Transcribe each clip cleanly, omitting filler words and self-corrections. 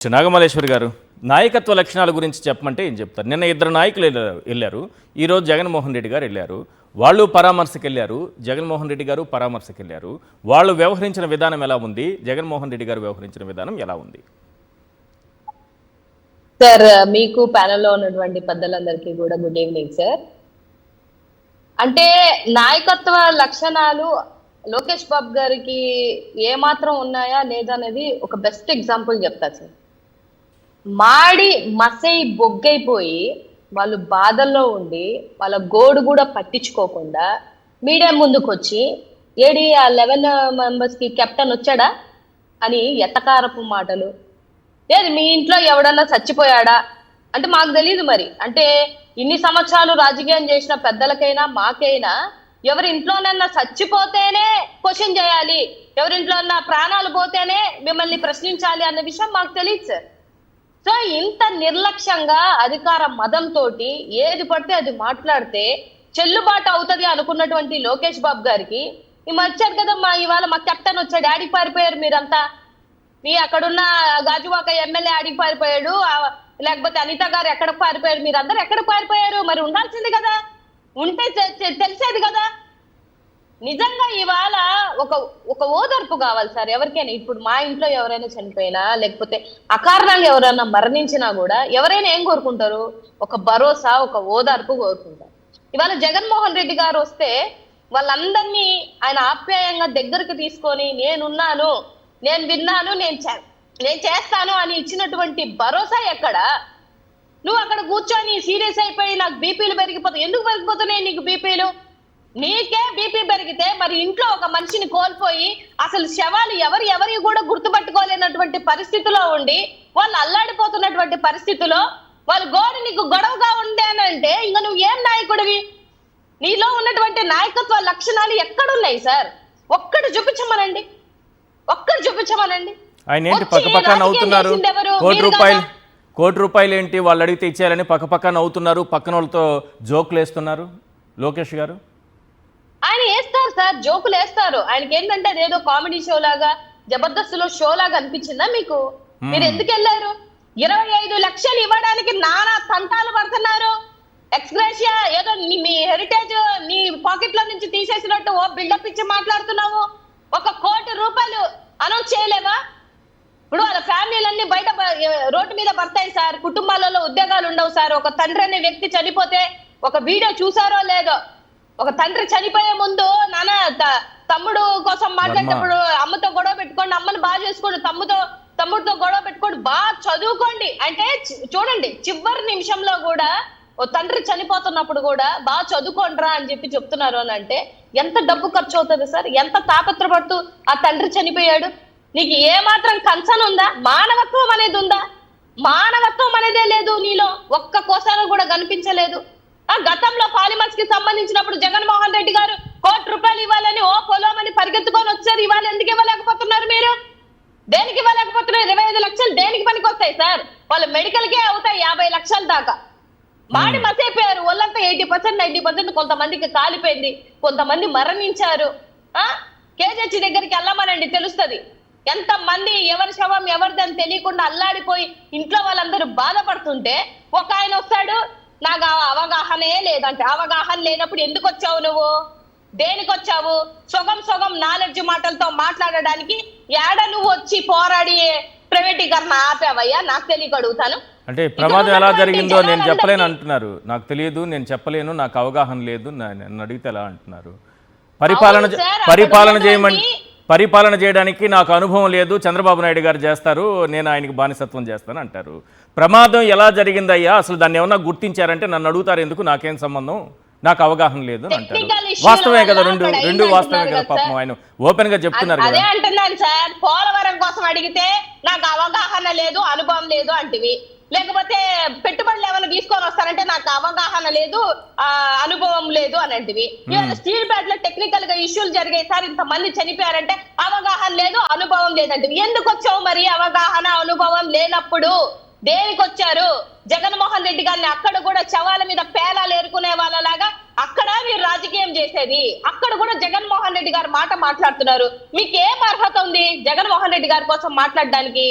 నాగమల్లేశ్వరి గారు, నాయకత్వ లక్షణాల గురించి చెప్పమంటే ఏం చెప్తారు? నిన్న ఇద్దరు నాయకులు వెళ్ళారు, ఈరోజు జగన్మోహన్ రెడ్డి గారు వెళ్ళారు. వాళ్ళు పరామర్శకు వెళ్ళారు, జగన్మోహన్ రెడ్డి గారు పరామర్శకు వెళ్ళారు. వాళ్ళు వ్యవహరించిన విధానం ఎలా ఉంది, జగన్మోహన్ రెడ్డి గారు వ్యవహరించిన విధానం ఎలా ఉంది? సార్, మీకు ప్యానెల్లో ఉన్నటువంటి పెద్దలందరికీ కూడా గుడ్ ఈవినింగ్ సార్. అంటే నాయకత్వ లక్షణాలు లోకేష్ బాబు గారికి ఏమాత్రం ఉన్నాయా లేదా అనేది ఒక బెస్ట్ ఎగ్జాంపుల్ చెప్తా సార్. మాడి మసై బొగ్గైపోయి వాళ్ళు బాధల్లో ఉండి వాళ్ళ గోడు కూడా పట్టించుకోకుండా మీడియా ముందుకు వచ్చి ఏడి ఆ 11 మెంబర్స్ కి కెప్టెన్ వచ్చాడా అని ఎత్తకారపు మాటలు. లేదు మీ ఇంట్లో ఎవడన్నా చచ్చిపోయాడా అంటే మాకు తెలియదు మరి. అంటే ఇన్ని సంవత్సరాలు రాజకీయం చేసిన పెద్దలకైనా మాకైనా ఎవరి ఇంట్లోనన్నా చచ్చిపోతేనే క్వశ్చన్ చేయాలి, ఎవరింట్లో ప్రాణాలు పోతేనే మిమ్మల్ని ప్రశ్నించాలి అన్న విషయం మాకు తెలియదు సార్. సో ఇంత నిర్లక్ష్యంగా అధికార మదంతో ఏది పడితే అది మాట్లాడితే చెల్లుబాటు అవుతుంది అనుకున్నటువంటి లోకేష్ బాబు గారికి వచ్చారు కదా ఇవాళ మా కెప్టెన్ వచ్చాడు, ఆడికి పారిపోయారు మీరంతా. మీ అక్కడున్న గాజువాక ఎమ్మెల్యే ఆడికి పారిపోయాడు, లేకపోతే అనిత గారు ఎక్కడికి పారిపోయారు, మీరందరూ ఎక్కడికి పారిపోయారు? మరి ఉండాల్సింది కదా, ఉంటే తెలిసేది కదా. నిజంగా ఇవాళ ఒక ఓదార్పు కావాలి సార్ ఎవరికైనా. ఇప్పుడు మా ఇంట్లో ఎవరైనా చనిపోయినా లేకపోతే అకారణంగా ఎవరైనా మరణించినా కూడా ఎవరైనా ఏం కోరుకుంటారు? ఒక భరోసా, ఒక ఓదార్పు కోరుకుంటారు. ఇవాళ జగన్మోహన్ రెడ్డి గారు వస్తే వాళ్ళందరినీ ఆయన ఆప్యాయంగా దగ్గరికి తీసుకొని నేనున్నాను, నేను విన్నాను, నేను చేస్తాను అని ఇచ్చినటువంటి భరోసా ఎక్కడ? నువ్వు అక్కడ కూర్చొని సీరియస్ అయిపోయి నాకు బీపీలు పెరిగిపోతాయి. ఎందుకు పెరిగిపోతున్నాయి నీకు బీపీలు? నీకే బీపీ పెరిగితే మరి ఇంట్లో ఒక మనిషిని కోల్పోయి అసలు శవాలు ఎవరి కూడా గుర్తుపట్టుకోలేనటువంటి పరిస్థితిలో ఉండి వాళ్ళు అల్లాడిపోతున్నటువంటి పరిస్థితిలో వాళ్ళు నీకు గొడవగా ఉండేనంటే ఇంకా నువ్వు ఏం నాయకుడివి? నీలో ఉన్నటువంటి నాయకత్వ లక్షణాలు ఎక్కడున్నాయి సార్? ఒక్కడు చూపించమనండి. ఆయన ఏంటి పక్కపక్క నవ్వుతున్నారు? కోటి రూపాయలు ఏంటి వాళ్ళు అడిగితే ఇచ్చేయాలని పక్కపక్క నవ్వుతున్నారు, పక్కన వాళ్ళతో జోకులు వేస్తున్నారు లోకేష్ గారు. ఆయన వేస్తారు సార్, జోకులు వేస్తారు. ఆయనకి ఏంటంటే అదేదో కామెడీ షో లాగా, జబర్దస్త్లో షో లాగా అనిపించిందా మీకు? మీరు ఎందుకు వెళ్ళారు? 25 లక్షలు ఇవ్వడానికి నానా తంటాలు పడుతున్నారు. ఎక్స్గ్రేషియా ఏదో మీ హెరిటేజ్ నీ పాకెట్ లో నుంచి తీసేసినట్టు ఓ బిల్డప్ ఇచ్చి మాట్లాడుతున్నావు. 1 కోటి రూపాయలు అనౌన్స్ చేయలేవా? ఇప్పుడు వాళ్ళ ఫ్యామిలీలన్నీ బయట రోడ్డు మీద పడతాయి సార్, కుటుంబాలలో ఉద్యోగాలు ఉండవు సార్. ఒక తండ్రి అనే వ్యక్తి చనిపోతే ఒక వీడియో చూసారో లేదో, ఒక తండ్రి చనిపోయే ముందు నాన్న తమ్ముడు కోసం మాట్లాడేటప్పుడు అమ్మతో గొడవ పెట్టుకోండి, అమ్మని బాగా చేసుకోండి, తమ్ముడితో గొడవ పెట్టుకోండి, బాగా చదువుకోండి అంటే చూడండి చివరి నిమిషంలో కూడా ఓ తండ్రి చనిపోతున్నప్పుడు కూడా బాగా చదువుకోండిరా అని చెప్పి చెప్తున్నారు అని అంటే ఎంత డబ్బు ఖర్చు అవుతుంది సార్? ఎంత తాపత్రపడుతూ ఆ తండ్రి చనిపోయాడు. నీకు ఏ మాత్రం కన్సర్న్ ఉందా? మానవత్వం అనేది ఉందా? మానవత్వం అనేదే లేదు నీలో, ఒక్క కోసాను కూడా కనిపించలేదు. గతంలో పాలిమర్స్ కి సంబంధించినప్పుడు జగన్మోహన్ రెడ్డి గారు 1 కోటి రూపాయలు ఇవ్వాలని ఓ పొలమని పరిగెత్తుకొని వచ్చారు. ఇవాళ ఎందుకు ఇవ్వలేకపోతున్నారు? మీరు దేనికి ఇవ్వలేకపోతున్నారు? 25 లక్షలు దేనికి పనికి వస్తాయి సార్? వాళ్ళు మెడికల్ కే అవుతాయి 50 లక్షల దాకా. మాడి మసైపోయారు, ఒళ్ళంతా 80% 90%. కొంతమందికి కాలిపోయింది, కొంతమంది మరణించారు. కేజీహెచ్ దగ్గరికి వెళ్ళమనండి, తెలుస్తుంది ఎంత మంది ఎవరి శవం ఎవరిదని తెలియకుండా అల్లాడిపోయి ఇంట్లో వాళ్ళందరూ బాధపడుతుంటే ఒక ఆయన వస్తాడు, నాకు అవగాహనే లేదంటే. అవగాహన లేనప్పుడు ఎందుకు వచ్చావు నువ్వు? దేనికి వచ్చావు? సొగం నాలెడ్జ్ మాటలతో మాట్లాడడానికి ఏడ నువ్వు వచ్చి పోరాడి ప్రైవేటీకరణ ఆపావయ్యా? నాకు తెలియక అడుగుతాను. అంటే ప్రమాదం ఎలా జరిగిందో నేను చెప్పలేను అంటున్నారు. నాకు తెలియదు, నేను చెప్పలేను, నాకు అవగాహన లేదు, నన్ను అడిగితే ఎలా అంటున్నారు? పరిపాలన చేయడానికి నాకు అనుభవం లేదు, చంద్రబాబు నాయుడు గారు చేస్తారు, నేను ఆయనకి బానిసత్వం చేస్తాను అంటారు. ప్రమాదం ఎలా జరిగిందయ్యా, అసలు దాన్ని ఏమన్నా గుర్తించారంటే నన్ను అడుగుతారు ఎందుకు, నాకేం సంబంధం, నాకు అవగాహన లేదు అని అంటారు. వాస్తవమే కదా, రెండు వాస్తవమే కదా. పాపం ఆయన ఓపెన్ గా చెప్తున్నారు. అదే అంటున్నాను సార్, పోలవరం కోసం అడిగితే నాకు అవగాహన లేదు, అనుభవం లేదు అంటివి. లేకపోతే పెట్టుబడులు ఏమైనా తీసుకొని వస్తారంటే నాకు అవగాహన లేదు, అనుభవం లేదు అని అంటివి. ఇవాళ స్టీల్ ప్లాంట్ లో టెక్నికల్ గా ఇష్యూలు జరిగాయి సార్, ఇంతమంది చనిపోయారంటే అవగాహన లేదు, అనుభవం లేదంటివి. ఎందుకు వచ్చావు మరి? అవగాహన అనుభవం లేనప్పుడు దేనికి వచ్చారు? జగన్మోహన్ రెడ్డి గారిని అక్కడ కూడా శవాల మీద పేలాలు ఏరుకునే వాళ్ళలాగా అక్కడ మీరు రాజకీయం చేసేది. అక్కడ కూడా జగన్మోహన్ రెడ్డి గారు మాట మాట్లాడుతున్నారు. మీకు ఏం అర్హత ఉంది జగన్మోహన్ రెడ్డి గారి కోసం మాట్లాడడానికి?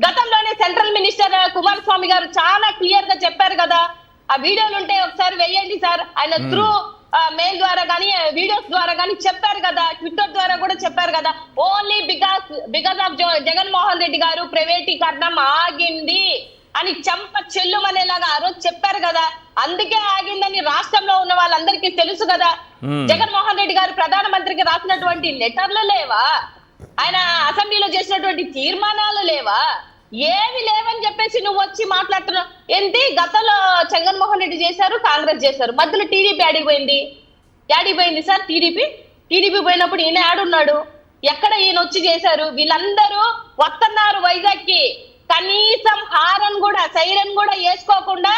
గతంలోనే సెంట్రల్ మినిస్టర్ కుమారస్వామి గారు చాలా క్లియర్ గా చెప్పారు కదా. ఆ వీడియోలు ఉంటే ఒకసారి వెయ్యండి సార్. ఆయన త్రూ మెయిల్ ద్వారా కానీ వీడియోస్ ద్వారా కానీ చెప్పారు కదా, ట్విట్టర్ ద్వారా కూడా చెప్పారు కదా. Only because of Jaganmohan Reddy గారు ప్రైవేటీకరణం ఆగింది అని చెంప చెల్లుమనేలాగా ఆ రోజు చెప్పారు కదా. అందుకే ఆగిందని రాష్ట్రంలో ఉన్న వాళ్ళందరికీ తెలుసు కదా. జగన్మోహన్ రెడ్డి గారు ప్రధానమంత్రికి రాసినటువంటి లెటర్లు లేవా? ఆయన అసెంబ్లీలో చేసినటువంటి తీర్మానాలు లేవా? ఏమి లేవని చెప్పేసి నువ్వు వచ్చి మాట్లాడుతున్నావు ఏంటి? గతంలో జగన్మోహన్ రెడ్డి చేశారు, కాంగ్రెస్ చేశారు, మధ్యలో టీడీపీ ఆడిపోయింది సార్. టీడీపీ పోయినప్పుడు ఈయన ఆడున్నాడు. ఎక్కడ ఈయన వచ్చి చేశారు? వీళ్ళందరూ వస్తున్నారు వైజాగ్ కి, కనీసం హారన్ కూడా సైరన్ కూడా వేసుకోకుండా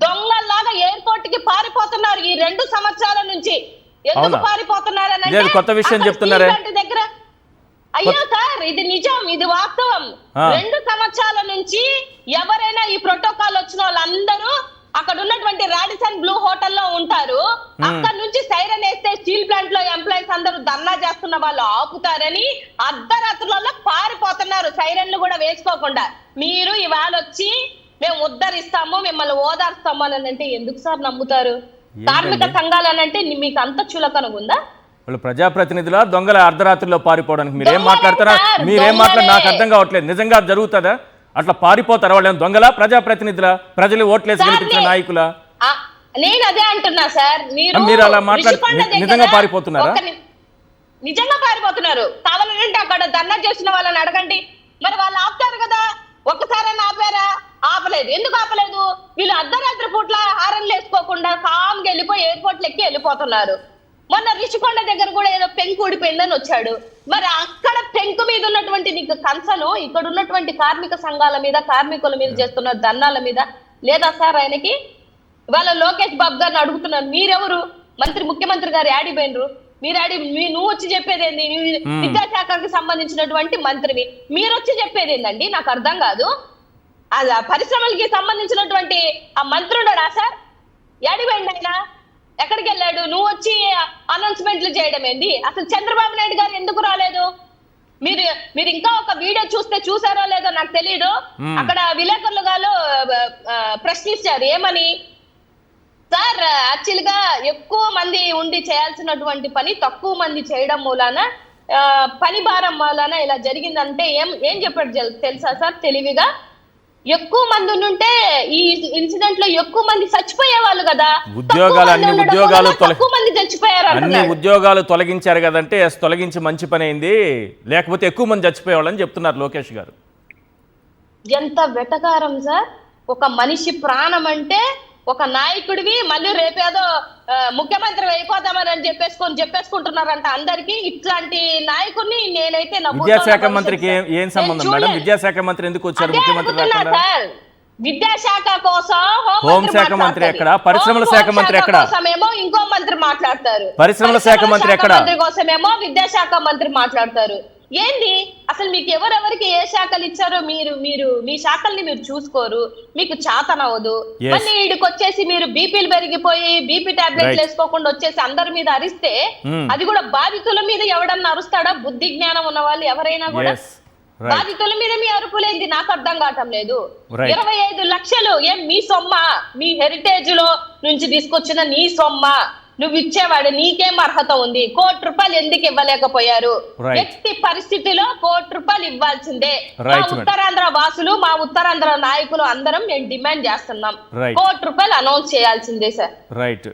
దొంగల్లాగా ఎయిర్పోర్ట్ కి పారిపోతున్నారు ఈ 2 సంవత్సరాల నుంచి. ఎందుకు పారిపోతున్నారని కొత్త విషయం చెప్తున్నారే దగ్గర. అయ్యో సార్, ఇది నిజం, ఇది వాస్తవం. 2 సంవత్సరాల నుంచి ఎవరైనా ఈ ప్రోటోకాల్ వచ్చిన వాళ్ళందరూ అక్కడ ఉన్నటువంటి రాడిసన్ బ్లూ హోటల్లో ఉంటారు. అక్కడ నుంచి సైరన్ వేస్తే స్టీల్ ప్లాంట్ లో ఎంప్లాయీస్ అందరూ ధర్నా చేస్తున్న వాళ్ళు ఆపుతారని అర్ధరాత్రులలో పారిపోతున్నారు సైరన్లు కూడా వేసుకోకుండా. మీరు ఇవాళ వచ్చి మేము ఉద్ధరిస్తాము, మిమ్మల్ని ఓదార్స్తాము అని అంటే ఎందుకు సార్ నమ్ముతారు? కార్మిక సంఘాలు అని అంటే మీకు అంత చులకనగా ఉందా? వాళ్ళు ప్రజాప్రతినిధుల దొంగల అర్ధరాత్రుల్లో పారిపోవడానికి మీరేం మాట్లాడతారా? నాకు అర్థం కావట్లేదు. నిజంగా జరుగుతుందా? అట్లా పారిపోతారా? వాళ్ళు దొంగల ప్రజాప్రతినిధుల ప్రజలు ఓట్లేసి గెలిపించిన నాయకుల? నేను అదే అంటున్నా సార్. మీరు అలా మాట్లాడి నిజంగా పారిపోతున్నారా? నిజంగా పారిపోతున్నారు. కావాలంటే అక్కడ ధర్నా చేసిన వాళ్ళని అడగండి. మరి వాళ్ళు ఆపుతారు కదా. ఒక్కసారైనా ఆపారా? ఆపలేదు. ఎందుకు ఆపలేదు? వీళ్ళు అర్ధరాత్రి పూట్ల హారన్లు వేసుకోకుండా కామ్గా వెళ్ళిపోయి ఎయిర్పోర్ట్ లెక్కి వెళ్ళిపోతున్నారు. మొన్న రిషికొండ దగ్గర కూడా ఏదో పెంకు ఊడిపోయిందని వచ్చాడు. మరి అక్కడ పెంకు మీద ఉన్నటువంటి నీకు కన్సను ఇక్కడ ఉన్నటువంటి కార్మిక సంఘాల మీద, కార్మికుల మీద చేస్తున్న ధర్నాల మీద లేదా సార్ ఆయనకి? ఇవాళ లోకేష్ బాబు గారిని అడుగుతున్నారు, మీరెవరు? ముఖ్యమంత్రి గారు ఆడిపోయినరు, నువ్వు వచ్చి చెప్పేది ఏంది? విద్యాశాఖకి సంబంధించినటువంటి మంత్రివి, మీరు వచ్చి చెప్పేది ఏందండి? నాకు అర్థం కాదు. అది పరిశ్రమలకి సంబంధించినటువంటి ఆ మంత్రి ఉన్నాడా సార్? ఆడిపోయింది ఆయన, ఎక్కడికి వెళ్ళాడు? నువ్వు వచ్చి అనౌన్స్మెంట్లు చేయడం ఏంది? అసలు చంద్రబాబు నాయుడు గారు ఎందుకు రాలేదు? మీరు ఇంకా ఒక వీడియో చూసారో లేదో నాకు తెలియదు. అక్కడ విలేకరులు గారు ప్రశ్నించారు, ఏమని? సార్, యాక్చువల్ గా ఎక్కువ మంది ఉండి చేయాల్సినటువంటి పని తక్కువ మంది చేయడం మూలాన, పని భారం మూలాన ఇలా జరిగిందంటే ఏం చెప్పాడు తెలుసా సార్? తెలివిగా ఎక్కువ మంది ఉంటే ఈ ఇన్సిడెంట్ లో ఎక్కువ మంది చచ్చిపోయే వాళ్ళు కదా. అన్ని ఉద్యోగాలు తొలగించారు కదంటే తొలగించి మంచి పని అయింది, లేకపోతే ఎక్కువ మంది చచ్చిపోయేవాళ్ళని చెప్తున్నారు లోకేష్ గారు. ఎంత వెటకారం సార్! ఒక మనిషి ప్రాణం అంటే ఒక నాయకుడివి, మళ్ళీ రేపేదో ముఖ్యమంత్రి అయిపోతామని చెప్పేసుకుంటున్నారంట అందరికి. ఇట్లాంటి నాయకుడిని నేనైతే విద్యాశాఖ మంత్రికి ఏం సంబంధం మేడం? విద్యాశాఖ మంత్రి ఎందుకు వచ్చారు ముఖ్యమంత్రి? విద్యాశాఖ కోసం హోంశాఖ మంత్రి ఎక్కడ? పరిశ్రమల శాఖ మంత్రి ఎక్కడ? కోసమేమో ఇంకో మంత్రి మాట్లాడతారు. పరిశ్రమల శాఖ మంత్రి ఎక్కడ? కోసమేమో విద్యాశాఖ మంత్రి మాట్లాడతారు. ఏంది అసలు? మీకు ఎవరెవరికి ఏ శాఖలు ఇచ్చారో మీ శాఖల్ని మీరు చూసుకోరు, మీకు చాతనవదు. మళ్ళీ వీడికి వచ్చేసి మీరు బీపీలు పెరిగిపోయి బీపీ టాబ్లెట్లు వేసుకోకుండా వచ్చేసి అందరి మీద అరిస్తే, అది కూడా బాధితుల మీద ఎవడన్నా అరుస్తాడా? బుద్ధి జ్ఞానం ఉన్న వాళ్ళు ఎవరైనా కూడా బాధితుల మీద మీ అరుపులేంది? నాకు అర్థం కావటం లేదు. 25 లక్షలు ఏం మీ సొమ్మ? మీ హెరిటేజ్ లో నుంచి తీసుకొచ్చిన నీ సొమ్మ నువ్వు ఇచ్చేవాడు, నీకేం అర్హత ఉంది? ₹1 ఎందుకు ఇవ్వలేకపోయారు? ఎట్టి పరిస్థితిలో ₹1 ఇవ్వాల్సిందే. మా ఉత్తరాంధ్ర వాసులు, మా ఉత్తరాంధ్ర నాయకులు అందరం మేము డిమాండ్ చేస్తున్నాం, ₹1 అనౌన్స్ చేయాల్సిందే సార్. రైట్.